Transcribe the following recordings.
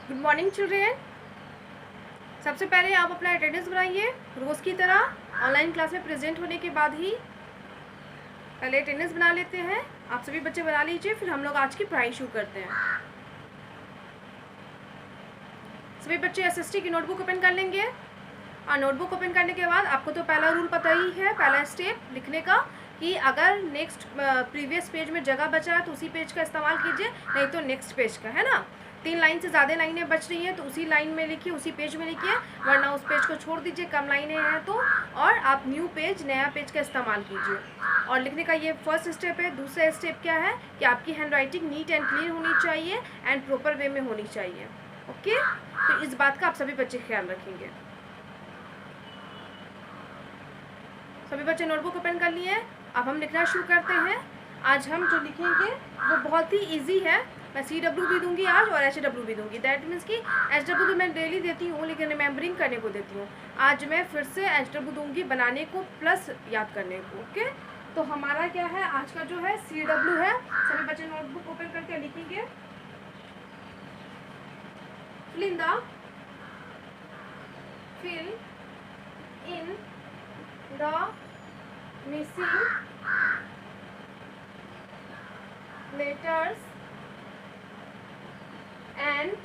Good morning children. सबसे पहले आप अपना अटेंडेंस बनाइए रोज़ की तरह। ऑनलाइन क्लास में प्रेजेंट होने के बाद ही पहले अटेंडेंस बना लेते हैं। आप सभी बच्चे बना लीजिए, फिर हम लोग आज की पढ़ाई शुरू करते हैं। सभी बच्चे एसएसटी की नोटबुक ओपन कर लेंगे और नोटबुक ओपन करने के बाद आपको तो पहला रूल पता ही है, पहला स्टेप लिखने का, कि अगर नेक्स्ट प्रीवियस पेज में जगह बचा है तो उसी पेज का इस्तेमाल कीजिए, नहीं तो नेक्स्ट पेज का, है ना। 3 लाइन से ज़्यादा लाइनें बच रही हैं तो उसी लाइन में लिखिए, उसी पेज में लिखिए, वरना उस पेज को छोड़ दीजिए, कम लाइनें हैं तो, और आप न्यू पेज, नया पेज का इस्तेमाल कीजिए। और लिखने का ये फर्स्ट स्टेप है। दूसरा स्टेप क्या है कि आपकी hand writing neat and clean होनी चाहिए एंड प्रॉपर वे में होनी चाहिए। ओके, तो इस बात का आप सभी बच्चे ख्याल रखेंगे। सभी बच्चे नोटबुक ओपन कर लिए। अब हम लिखना शुरू करते हैं। आज हम जो लिखेंगे वो बहुत ही इजी है। मैं CW भी दूंगी आज और HW भी दूंगी। दैट मीन्स कि HW तो मैं डेली देती हूँ, लेकिन रिमेम्बरिंग करने को देती हूँ। आज मैं फिर से HW दूंगी बनाने को प्लस याद करने को। ओके, तो हमारा क्या है आज का जो है CW है। सभी बच्चे नोटबुक ओपन करके लिखेंगे। fill in the missing letters and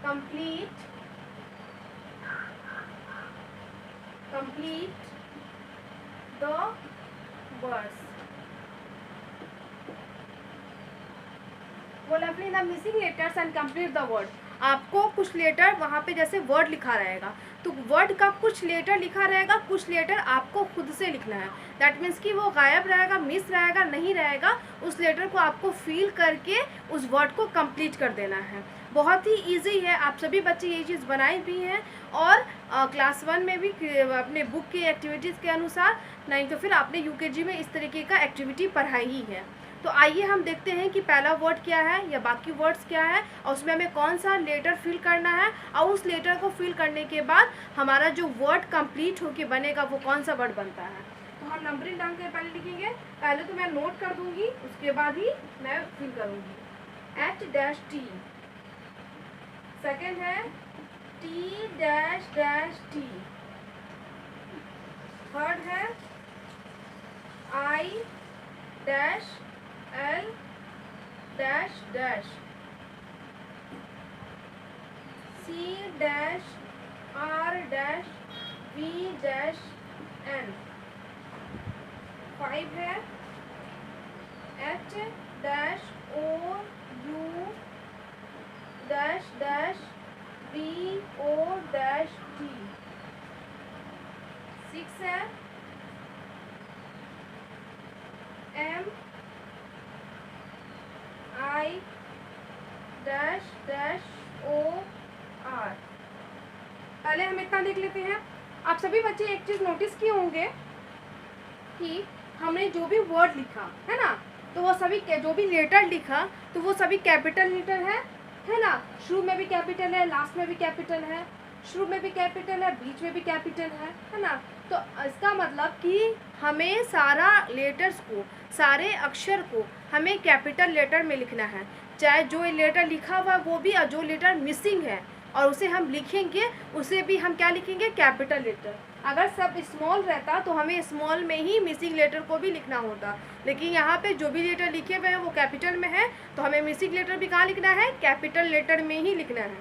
complete the words. बोला fill in the missing letters and complete the word. आपको कुछ लेटर वहाँ पे जैसे वर्ड लिखा रहेगा, तो वर्ड का कुछ लेटर लिखा रहेगा, कुछ लेटर आपको खुद से लिखना है। दैट मीन्स कि वो गायब रहेगा, मिस रहेगा, नहीं रहेगा, उस लेटर को आपको फील करके उस वर्ड को कंप्लीट कर देना है। बहुत ही इजी है, आप सभी बच्चे ये चीज़ बनाई भी हैं और क्लास 1 में भी अपने बुक की एक्टिविटीज़ के अनुसार, नहीं तो फिर आपने UKG में इस तरीके का एक्टिविटी पढ़ाई ही है। तो आइए हम देखते हैं कि पहला वर्ड क्या है या बाकी वर्ड्स क्या है और उसमें हमें कौन सा लेटर फिल करना है, और उस लेटर को फिल करने के बाद हमारा जो वर्ड कंप्लीट होके बनेगा वो कौन सा वर्ड बनता है। तो हम नंबरिंग डाल के पहले लिखेंगे। पहले तो मैं नोट कर दूंगी, उसके बाद ही मैं फिल करूंगी। H-T, सेकेंड है T-T, थर्ड है I-L-, C-R-V-N, 5 है H-O-U-B-O-T, 6 है M-I-O-R। पहले हम इतना देख लेते हैं। आप सभी बच्चे एक चीज़ नोटिस किए होंगे कि हमने जो भी वर्ड लिखा है ना, तो वो सभी जो भी लेटर लिखा तो वो सभी कैपिटल लेटर है ना। शुरू में भी कैपिटल है, लास्ट में भी कैपिटल है, शुरू में भी कैपिटल है, बीच में भी कैपिटल है ना। तो इसका मतलब कि हमें सारा लेटर्स को, सारे अक्षर को हमें कैपिटल लेटर में लिखना है। चाहे जो लेटर लिखा हुआ वो भी, और जो लेटर मिसिंग है और उसे हम लिखेंगे उसे भी हम क्या लिखेंगे, कैपिटल लेटर। अगर सब स्मॉल रहता तो हमें स्मॉल में ही मिसिंग लेटर को भी लिखना होता, लेकिन यहाँ पे जो भी लेटर लिखे हुए हैं वो कैपिटल में है, तो हमें मिसिंग लेटर भी कहाँ लिखना है, कैपिटल लेटर में ही लिखना है।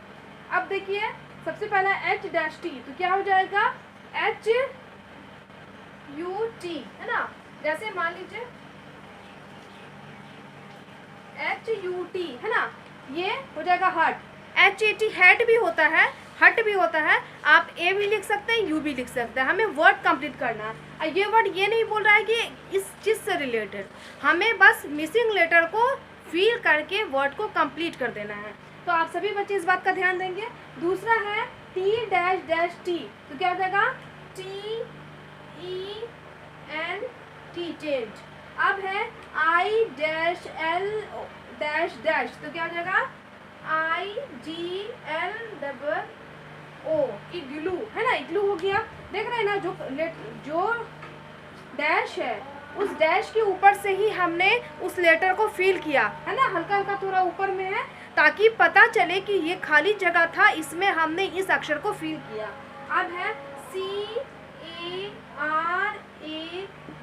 अब देखिए सबसे पहला H-T, तो क्या हो जाएगा H-U-T, है ना। जैसे मान लीजिए H-U-T है ना, ये हो जाएगा हट। H-A-T हेट भी होता है, हट भी होता है। आप ए भी लिख सकते हैं, यू भी लिख सकते हैं। हमें वर्ड कंप्लीट करना है। ये वर्ड ये नहीं बोल रहा है कि इस चीज़ से रिलेटेड, हमें बस मिसिंग लेटर को फील करके वर्ड को कंप्लीट कर देना है। तो आप सभी बच्चे इस बात का ध्यान देंगे। दूसरा है T-T, तो क्या हो जाएगा T-E-N-T, चेंज। अब है I-L-, तो क्या हो जाएगा I-G-L-O, इग्लू, है ना, इग्लू हो गया। देख रहे हैं ना, जो डैश है उस डैश के ऊपर से ही हमने उस लेटर को फील किया, है ना, हल्का हल्का थोड़ा ऊपर में है, ताकि पता चले कि ये खाली जगह था, इसमें हमने इस अक्षर को फिल किया। अब है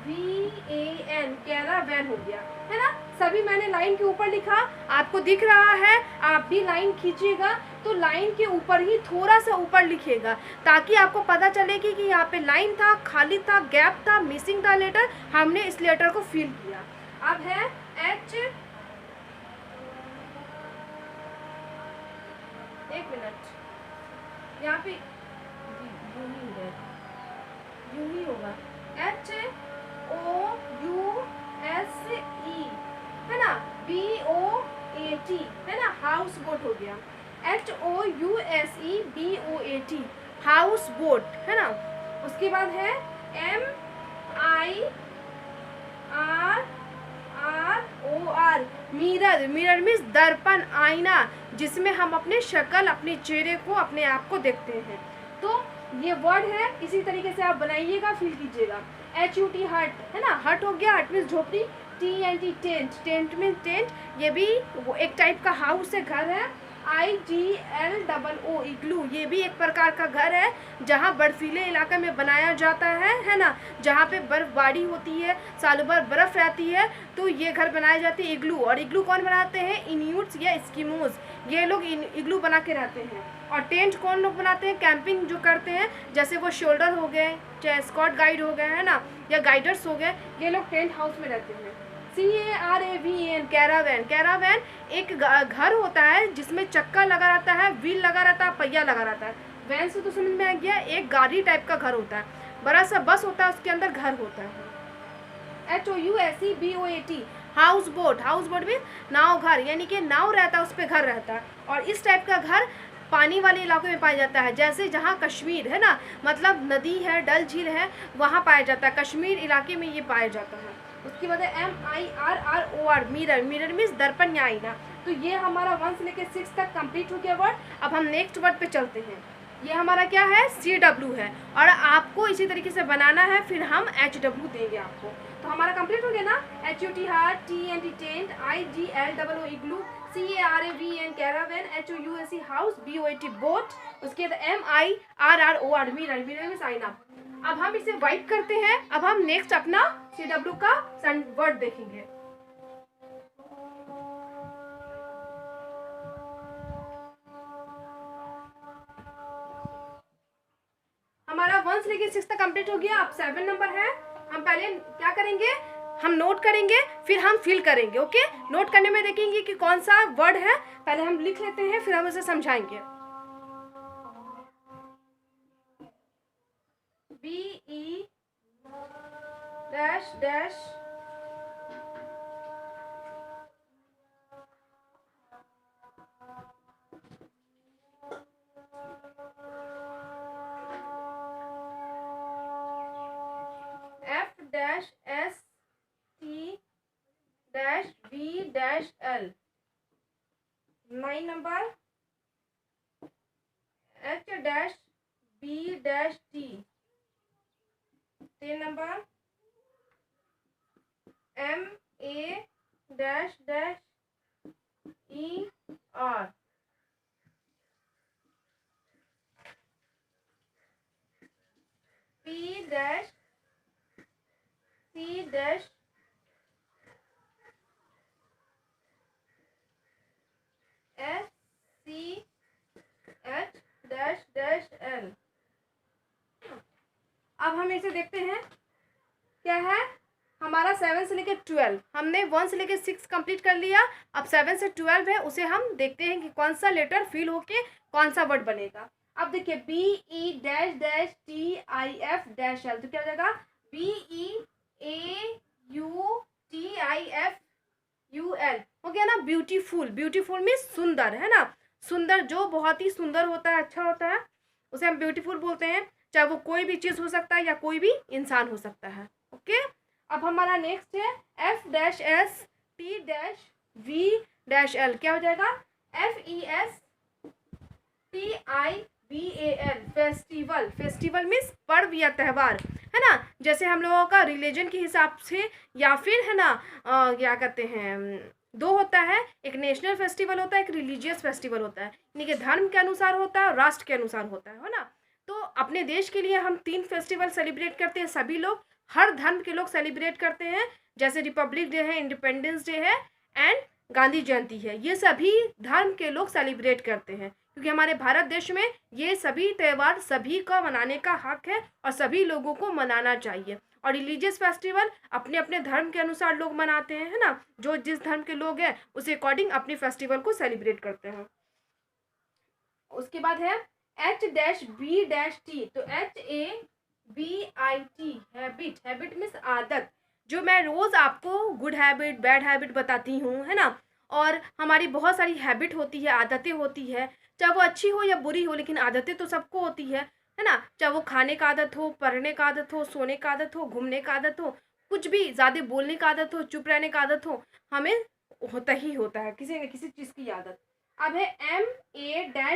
CARAVAN, कैरावैन हो गया, है ना। सभी मैंने लाइन के ऊपर लिखा, आपको दिख रहा है, आप भी लाइन खींचिएगा तो लाइन के ऊपर ही थोड़ा सा ऊपर लिखिएगा, ताकि आपको पता चले कि यहाँ पे लाइन था, खाली था, गैप था, मिसिंग था लेटर, हमने इस लेटर को फिल किया। अब है H, एक मिनट, यहाँ पे यूं ही होगा, HOUSE, है ना, BOAT, है ना, हाउस बोट हो गया, HOUSEBOAT, हाउस बोट, है ना। उसके बाद है MIRROR, मिरर, मिरर मीन्स दर्पण, आईना, जिसमें हम अपने शक्ल, अपने चेहरे को, अपने आप को देखते हैं। तो ये वर्ड है, इसी तरीके से आप बनाइएगा, फिल कीजिएगा। HUT, हट, है ना, हट हो गया, हट मीन्स झोपड़ी। TNT, tent, tent means tent, ये भी वो एक टाइप का हाउस है, घर है। IGLOO, इग्लू, ये भी एक प्रकार का घर है जहाँ बर्फीले इलाके में बनाया जाता है ना, जहाँ पे बर्फबारी होती है, सालों भर बर्फ़ रहती है, तो ये घर बनाए जाते हैं, इग्लू। और इग्लू कौन बनाते हैं? इन्यूट्स या एस्किमोज, ये लोग इग्लू बना के रहते हैं। और टेंट कौन लोग बनाते हैं? कैंपिंग जो करते हैं, जैसे वो शोल्डर हो गए, चाहे स्कॉट गाइड हो गए, है ना, या गाइडर्स हो गए, ये लोग टेंट हाउस में रहते हैं। CARAVAN, कैरावैन, कैरावैन एक घर होता है जिसमें चक्का लगा रहता है, व्हील लगा रहता है, पहिया लगा रहता है। वैन से तो समझ में आ गया, एक गाड़ी टाइप का घर होता है, बड़ा सा बस होता है, उसके अंदर घर होता है। HOUSEBOAT, house boat, house boat भी नाव, घर, यानी कि नाव रहता है, उस पर घर रहता है। और इस टाइप का घर पानी वाले इलाकों में पाया जाता है, जैसे जहाँ कश्मीर है ना, मतलब नदी है, डल झील है, वहाँ पाया जाता है, कश्मीर इलाके में ये पाया जाता है। उसके बाद है MIRROR, मिरर, मिरर मीन्स दर्पण या आईना। तो ये हमारा 1 से लेकर 6 तक कंप्लीट हो गया वर्ड। अब हम नेक्स्ट वर्ड पे चलते हैं। ये हमारा क्या है? CW है, और आपको इसी तरीके से बनाना है, फिर हम HW देंगे आपको। तो हमारा कंप्लीट हो गया ना, HUT, heart, TNT, tent, IGLOO, इग्लू, CARAVAN, Caravan, HOUSE, house, BOAT, boat. उसके बाद MIRROR, मिरर, मिरर मीन्स आईना। अब हम इसे वाइप करते हैं। अब हम नेक्स्ट अपना CW का वर्ड देखेंगे। हमारा 1 से लेकर 6 तक कंप्लीट हो गया। अब 7 नंबर है। हम पहले क्या करेंगे? हम नोट करेंगे, फिर हम फिल करेंगे। ओके, नोट करने में देखेंगे कि कौन सा वर्ड है, पहले हम लिख लेते हैं, फिर हम उसे समझाएंगे। BE dash dash FST-V-L, 9 number H-B-T, 10 number MA-ER, P-C-H-L, अब हम इसे देखते हैं क्या है। हमारा 7 से लेकर 12, हमने 1 से लेकर 6 कंप्लीट कर लिया। अब 7 से 12 है, उसे हम देखते हैं कि कौन सा लेटर फिल होके कौन सा वर्ड बनेगा। अब देखिए BE-TIF-L, तो क्या हो जाएगा? BEAUTIFUL हो गया ना, ब्यूटीफुल। ब्यूटीफुल मीन्स सुंदर, है ना, सुंदर, जो बहुत ही सुंदर होता है, अच्छा होता है, उसे हम ब्यूटीफुल बोलते हैं। चाहे वो कोई भी चीज़ हो सकता है या कोई भी इंसान हो सकता है। ओके, अब हमारा नेक्स्ट है F-ST-V-L, क्या हो जाएगा? FESTIV VAL, festival. Festival means पर्व या त्यौहार, है ना। जैसे हम लोगों का रिलीजन के हिसाब से या फिर है ना क्या कहते हैं, दो होता है, एक नेशनल फेस्टिवल होता है, एक रिलीजियस फेस्टिवल होता है, यानी कि धर्म के अनुसार होता है और राष्ट्र के अनुसार होता है ना। तो अपने देश के लिए हम 3 फेस्टिवल सेलिब्रेट करते हैं, सभी लोग, हर धर्म के लोग सेलिब्रेट करते हैं। जैसे रिपब्लिक डे है, इंडिपेंडेंस डे है एंड गांधी जयंती है, ये सभी धर्म के लोग सेलिब्रेट करते हैं, क्योंकि हमारे भारत देश में ये सभी त्यौहार सभी का मनाने का हक है और सभी लोगों को मनाना चाहिए। और रिलीजियस फेस्टिवल अपने अपने धर्म के अनुसार लोग मनाते हैं, है ना, जो जिस धर्म के लोग हैं उसी अकॉर्डिंग अपने फेस्टिवल को सेलिब्रेट करते हैं। उसके बाद है H-B-T, तो HABIT, हैबिट। हैबिट मीन्स आदत, जो मैं रोज आपको गुड हैबिट बैड हैबिट बताती हूँ, है ना। और हमारी बहुत सारी हैबिट होती है, आदतें होती है, चाहे वो अच्छी हो या बुरी हो, लेकिन आदतें तो सबको होती है ना। चाहे वो खाने का आदत हो, पढ़ने का आदत हो, सोने का आदत हो, घूमने का आदत हो, कुछ भी, ज़्यादा बोलने का आदत हो, चुप रहने का आदत हो, हमें होता ही होता है किसी न किसी चीज़ की आदत। अब है MA-ER,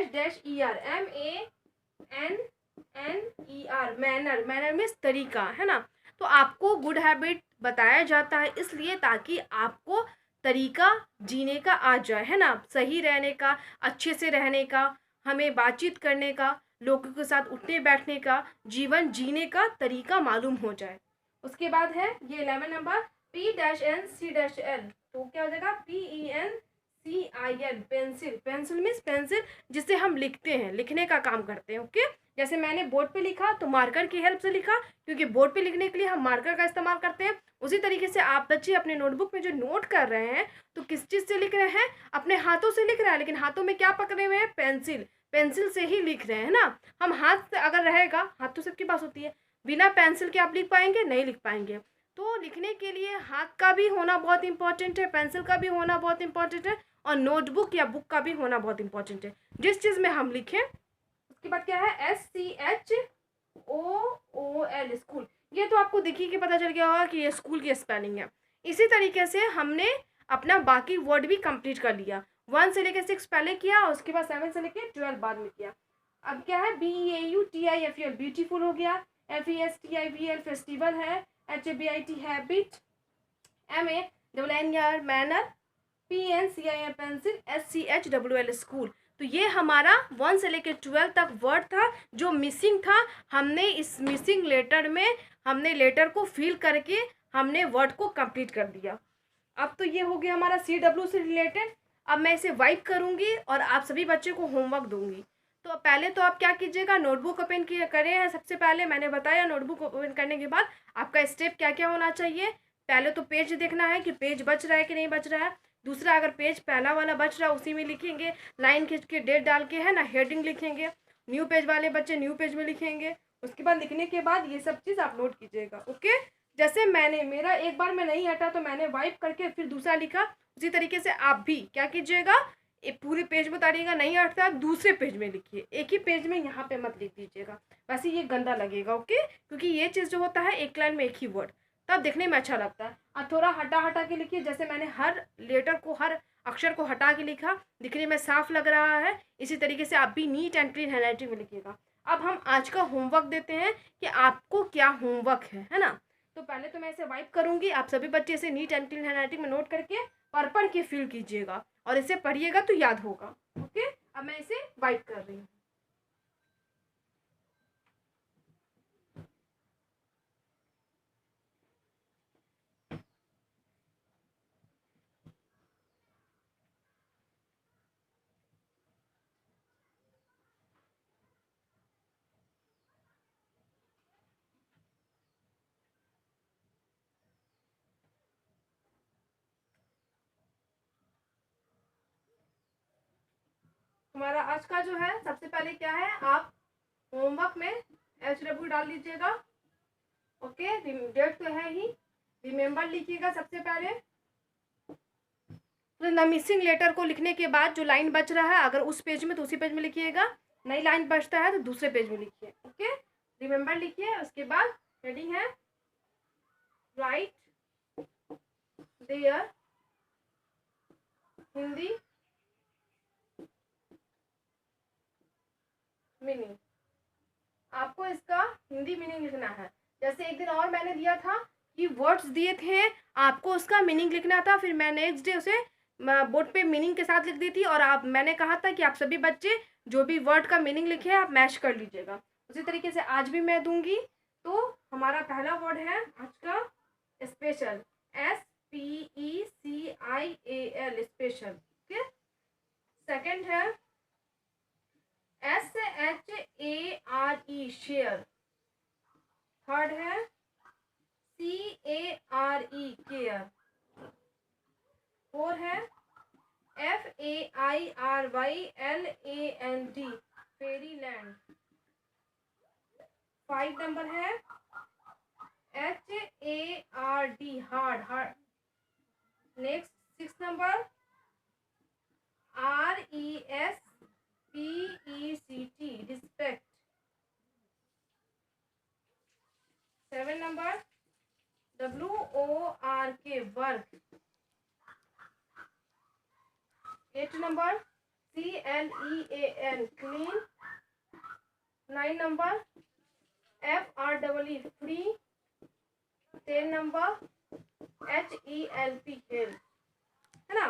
MANNER, manner. Manner means तरीका, है ना। तो आपको गुड हैबिट बताया जाता है इसलिए ताकि आपको तरीका जीने का आ जाए, है ना, सही रहने का, अच्छे से रहने का, हमें बातचीत करने का, लोगों के साथ उठने बैठने का, जीवन जीने का तरीका मालूम हो जाए। उसके बाद है ये 11 नंबर P-N-C-L, तो क्या हो जाएगा PENCIL, pencil. Pencil means pencil जिससे हम लिखते हैं, लिखने का काम करते हैं। ओके, जैसे मैंने बोर्ड पे लिखा तो मार्कर की हेल्प से लिखा, क्योंकि बोर्ड पे लिखने के लिए हम मार्कर का इस्तेमाल करते हैं। उसी तरीके से आप बच्चे अपने नोटबुक में जो नोट कर रहे हैं तो किस चीज़ से लिख रहे हैं, अपने हाथों से लिख रहे हैं, लेकिन हाथों में क्या पकड़े हुए हैं, पेंसिल। पेंसिल से ही लिख रहे हैं ना। हम हाथ से अगर रहेगा, हाथ तो सबके पास होती है, बिना पेंसिल के आप लिख पाएंगे, नहीं लिख पाएंगे। तो लिखने के लिए हाथ का भी होना बहुत इंपॉर्टेंट है, पेंसिल का भी होना बहुत इंपॉर्टेंट है, और नोटबुक या बुक का भी होना बहुत इंपॉर्टेंट है, जिस चीज़ में हम लिखें। उसके बाद क्या है SCHOOL, स्कूल। ये तो आपको देखिए कि पता चल गया होगा कि ये स्कूल की स्पेलिंग है। इसी तरीके से हमने अपना बाकी वर्ड भी कंप्लीट कर लिया। 1 से लेकर 6 पहले किया और उसके बाद 7 से लेकर 12 बाद में किया। अब क्या है BEAUTIFUL, ब्यूटीफुल हो गया। FESTIVL, फेस्टिवल है। HABIT, habit. MANNER, manner. PNCIL, pencil. SCHOOL, school. तो ये हमारा 1 से लेकर 12 तक वर्ड था जो मिसिंग था। हमने इस मिसिंग लेटर में हमने लेटर को फिल करके हमने वर्ड को कंप्लीट कर दिया। अब तो ये हो गया हमारा CW से रिलेटेड। अब मैं इसे वाइप करूँगी और आप सभी बच्चे को होमवर्क दूंगी। तो पहले तो आप क्या कीजिएगा, नोटबुक ओपन किए करें। सबसे पहले मैंने बताया नोटबुक ओपन करने के बाद आपका स्टेप क्या क्या होना चाहिए। पहले तो पेज देखना है कि पेज बच रहा है कि नहीं बच रहा है। दूसरा, अगर पेज पहला वाला बच रहा है उसी में लिखेंगे, लाइन खींच के डेट डाल के, है ना, हेडिंग लिखेंगे। न्यू पेज वाले बच्चे न्यू पेज में लिखेंगे। उसके बाद लिखने के बाद ये सब चीज़ आप नोट कीजिएगा। ओके, जैसे मैंने, मेरा एक बार में नहीं हटा तो मैंने वाइप करके फिर दूसरा लिखा, उसी तरीके से आप भी क्या कीजिएगा, एक पूरे पेज में उतारिएगा, नहीं हटता दूसरे पेज में लिखिए, एक ही पेज में यहाँ पे मत लिख दीजिएगा, वैसे ये गंदा लगेगा। ओके, क्योंकि ये चीज़ जो होता है एक लाइन में एक ही वर्ड, तब देखने में अच्छा लगता है। और थोड़ा हटा हटा के लिखिए, जैसे मैंने हर लेटर को, हर अक्षर को हटा के लिखा, दिखने में साफ लग रहा है। इसी तरीके से आप भी नीट एंड क्लीन हैंडराइटिंग में लिखिएगा। अब हम आज का होमवर्क देते हैं कि आपको क्या होमवर्क है ना। तो पहले तो मैं इसे वाइप करूंगी, आप सभी बच्चे इसे नीट एंड क्लीन हैंडराइटिंग में नोट करके और पढ़ के फिल कीजिएगा और इसे पढ़िएगा तो याद होगा। ओके, अब मैं इसे वाइप कर रही हूँ। हमारा आज का जो है, सबसे पहले क्या है, आप होमवर्क में HW डाल दीजिएगा। ओके, डेट तो है ही, रिमेम्बर लिखिएगा सबसे पहले। तो द मिसिंग लेटर को लिखने के बाद जो लाइन बच रहा है, अगर उस पेज में तो उसी पेज में लिखिएगा, नई लाइन बचता है तो दूसरे पेज में लिखिए। ओके, रिमेम्बर लिखिए। उसके बाद हेडिंग है राइट देयर हिंदी मीनिंग, आपको इसका हिंदी मीनिंग लिखना है। जैसे एक दिन और मैंने दिया था कि वर्ड्स दिए थे, आपको उसका मीनिंग लिखना था, फिर मैं नेक्स्ट डे उसे बोर्ड पे मीनिंग के साथ लिख दी थी, और आप मैंने कहा था कि आप सभी बच्चे जो भी वर्ड का मीनिंग लिखे आप मैच कर लीजिएगा। उसी तरीके से आज भी मैं दूंगी। तो हमारा पहला वर्ड है आज का special, SPECIAL, special. Okay, second है SHARE, शेयर। थर्ड है CARE, केयर। फोर है FAIRYLAND, फेरीलैंड। 5 नंबर है HARD, hard. Next 6 number RESPECT, respect. 7 number WORK, work. 8 number CLEAN, clean. 9 number FREE, free. 10 number HELP, help, है ना।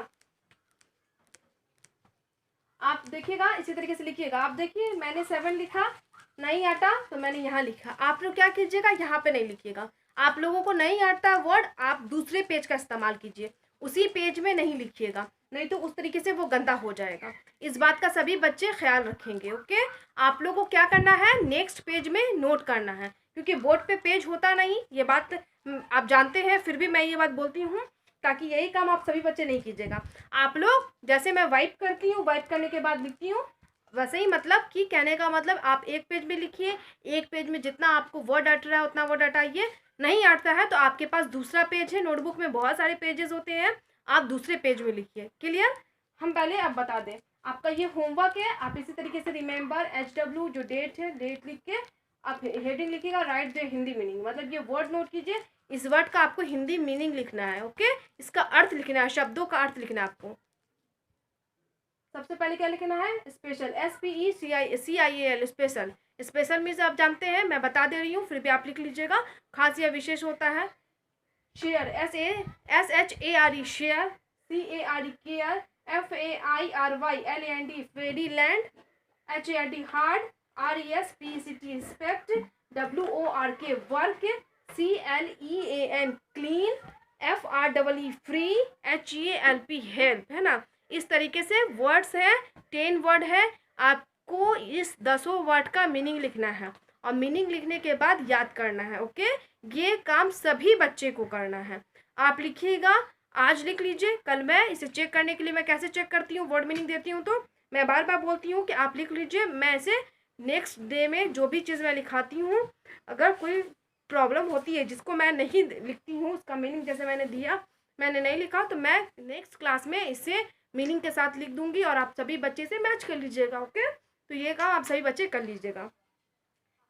आप देखिएगा, इसी तरीके से लिखिएगा। आप देखिए मैंने 7 लिखा, नहीं आता तो मैंने यहाँ लिखा। आप लोग क्या कीजिएगा, यहाँ पे नहीं लिखिएगा। आप लोगों को नहीं आता वर्ड, आप दूसरे पेज का इस्तेमाल कीजिए, उसी पेज में नहीं लिखिएगा, नहीं तो उस तरीके से वो गंदा हो जाएगा। इस बात का सभी बच्चे ख्याल रखेंगे। ओके, आप लोगों को क्या करना है, नेक्स्ट पेज में नोट करना है, क्योंकि बोर्ड पे पेज होता नहीं, ये बात आप जानते हैं, फिर भी मैं ये बात बोलती हूँ ताकि यही काम आप सभी बच्चे नहीं कीजिएगा। आप लोग जैसे मैं वाइप करती हूँ, वाइप करने के बाद लिखती हूँ, वैसे ही मतलब कि कहने का मतलब आप एक पेज में लिखिए, एक पेज में जितना आपको वर्ड अट रहा है उतना वर्ड हटाइए। नहीं आता है तो आपके पास दूसरा पेज है, नोटबुक में बहुत सारे पेजेस होते हैं, आप दूसरे पेज में लिखिए। क्लियर। हम पहले अब बता दें, आपका ये होमवर्क है। आप इसी तरीके से रिमेंबर HW, जो डेट है, डेट लिख के आप हेडिंग लिखिएगा, राइट द हिंदी मीनिंग, मतलब ये वर्ड नोट कीजिए, इस वर्ड का आपको हिंदी मीनिंग लिखना है। ओके, इसका अर्थ लिखना है, शब्दों का अर्थ लिखना है आपको। सबसे पहले क्या लिखना है, special, SPECIAL, special. Special means आप जानते हैं, मैं बता दे रही हूँ, फिर भी आप लिख लीजिएगा, खास या विशेष होता है। Share, SHARE, share. CARE, care. FAIRYLAND, Fairyland. HARD, hard. RESPECT, respect. WORK, work. CLEAN, clean. FREE, free. HELP, help, है ना। इस तरीके से वर्ड्स है, 10 वर्ड है, आपको इस 10 वर्ड का मीनिंग लिखना है, और मीनिंग लिखने के बाद याद करना है। ओके, ये काम सभी बच्चे को करना है। आप लिखिएगा, आज लिख लीजिए, कल मैं इसे चेक करने के लिए, मैं कैसे चेक करती हूँ, वर्ड मीनिंग देती हूँ, तो मैं बार बार बोलती हूँ कि आप लिख लीजिए, मैं इसे नेक्स्ट डे में जो भी चीज़ मैं लिखाती हूँ, अगर कोई प्रॉब्लम होती है जिसको मैं नहीं लिखती हूँ, उसका मीनिंग जैसे मैंने दिया, मैंने नहीं लिखा, तो मैं नेक्स्ट क्लास में इसे मीनिंग के साथ लिख दूंगी, और आप सभी बच्चे से मैच कर लीजिएगा। ओके, तो ये काम आप सभी बच्चे कर लीजिएगा।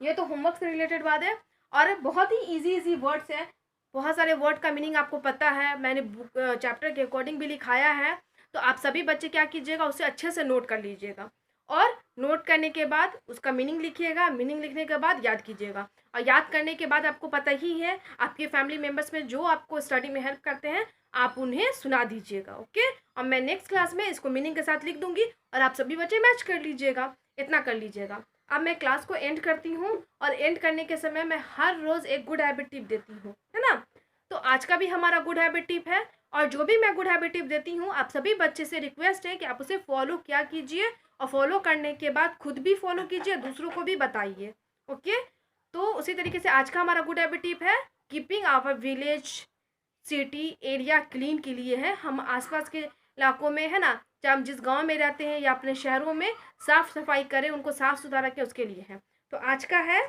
ये तो होमवर्क से रिलेटेड बात है, और बहुत ही इजी वर्ड्स है, बहुत सारे वर्ड का मीनिंग आपको पता है, मैंने बुक चैप्टर के अकॉर्डिंग भी लिखाया है, तो आप सभी बच्चे क्या कीजिएगा, उसे अच्छे से नोट कर लीजिएगा, और नोट करने के बाद उसका मीनिंग लिखिएगा, मीनिंग लिखने के बाद याद कीजिएगा, और याद करने के बाद आपको पता ही है, आपके फैमिली मेम्बर्स में जो आपको स्टडी में हेल्प करते हैं, आप उन्हें सुना दीजिएगा। ओके, और मैं नेक्स्ट क्लास में इसको मीनिंग के साथ लिख दूंगी, और आप सभी बच्चे मैच कर लीजिएगा, इतना कर लीजिएगा। अब मैं क्लास को एंड करती हूँ, और एंड करने के समय मैं हर रोज़ एक गुड हैबिट टिप देती हूँ, है ना। तो आज का भी हमारा गुड हैबिट टिप है, और जो भी मैं गुड हैबिट टिप देती हूँ, आप सभी बच्चे से रिक्वेस्ट है कि आप उसे फॉलो किया कीजिए, और फॉलो करने के बाद खुद भी फॉलो कीजिए, दूसरों को भी बताइए। ओके, तो उसी तरीके से आज का हमारा गुड हैबिट टिप है, keeping our village, city, area clean के लिए है। हम आसपास के इलाकों में, है ना, चाहे हम जिस गांव में रहते हैं या अपने शहरों में, साफ सफाई करें, उनको साफ सुथरा रखें, उसके लिए है। तो आज का है,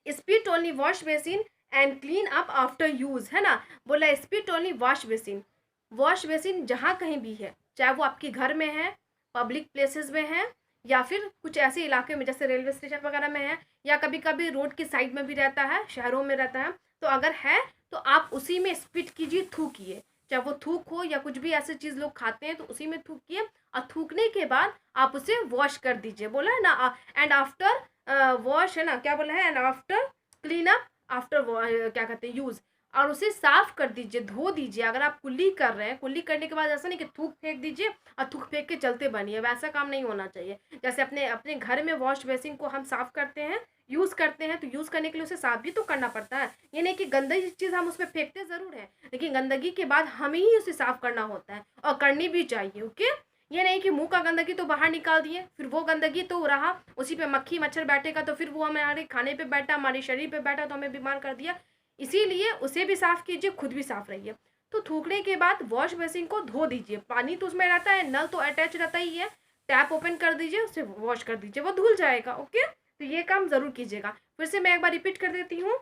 speed only wash basin and clean up after use, है ना। बोला speed only wash basin, wash basin जहाँ कहीं भी है, चाहे वो आपके घर में है, पब्लिक प्लेसेस में है, या फिर कुछ ऐसे इलाके में जैसे रेलवे स्टेशन वगैरह में है, या कभी कभी रोड की साइड में भी रहता है, शहरों में रहता है, तो अगर है तो आप उसी में स्पीड कीजिए, थूकिए, चाहे वो थूक हो या कुछ भी ऐसी चीज़ लोग खाते हैं तो उसी में थूकिए, और थूकने के बाद आप उसे वॉश कर दीजिए। बोला है ना, एंड आफ्टर वॉश, है ना, क्या बोला है, and after clean up after क्या कहते हैं, यूज़, और उसे साफ कर दीजिए, धो दीजिए। अगर आप कुल्ली कर रहे हैं, कुल्ली करने के बाद ऐसा नहीं कि थूक फेंक दीजिए और थूक फेंक के चलते बनिए, वैसा काम नहीं होना चाहिए। जैसे अपने अपने घर में वॉश बेसिन को हम साफ करते हैं, यूज़ करते हैं, तो यूज़ करने के लिए उसे साफ भी तो करना पड़ता है। ये नहीं कि गंदी चीज़ हम उसमें फेंकते ज़रूर हैं, लेकिन गंदगी के बाद हमें ही उसे साफ करना होता है, और करनी भी चाहिए। ओके, ये नहीं कि मुंह का गंदगी तो बाहर निकाल दिए, फिर वो गंदगी तो रहा, उसी पे मक्खी मच्छर बैठेगा तो फिर वो हमारे खाने पे बैठा, हमारे शरीर पे बैठा, तो हमें बीमार कर दिया। इसीलिए उसे भी साफ कीजिए, खुद भी साफ रहिए। तो थूकने के बाद वॉश बेसिन को धो दीजिए, पानी तो उसमें रहता है, नल तो अटैच रहता ही है, टैप ओपन कर दीजिए, उसे वॉश कर दीजिए, वो धुल जाएगा। ओके, तो ये काम ज़रूर कीजिएगा। फिर से मैं एक बार रिपीट कर देती हूँ,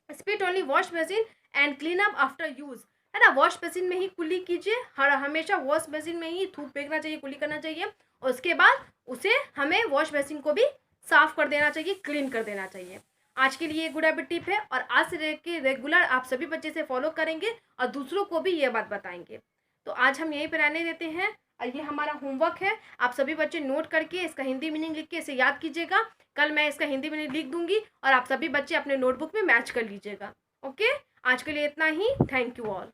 spit only wash basin and clean up after use, है ना। वॉश बेसिन में ही कुल्ली कीजिए, हर हमेशा वॉश बेसिन में ही थूक फेंकना चाहिए, कुल्ली करना चाहिए, और उसके बाद उसे हमें वॉश बेसिन को भी साफ कर देना चाहिए, क्लीन कर देना चाहिए। आज के लिए गुड हैबिट टिप है, और आज से रेगुलर आप सभी बच्चे से फॉलो करेंगे और दूसरों को भी ये बात बताएंगे। तो आज हम यहीं पर रहने देते हैं, और ये हमारा होमवर्क है। आप सभी बच्चे नोट करके इसका हिंदी मीनिंग लिख के इसे याद कीजिएगा। कल मैं इसका हिंदी मीनिंग लिख दूंगी और आप सभी बच्चे अपने नोटबुक में मैच कर लीजिएगा। ओके, आज के लिए इतना ही। Thank you all.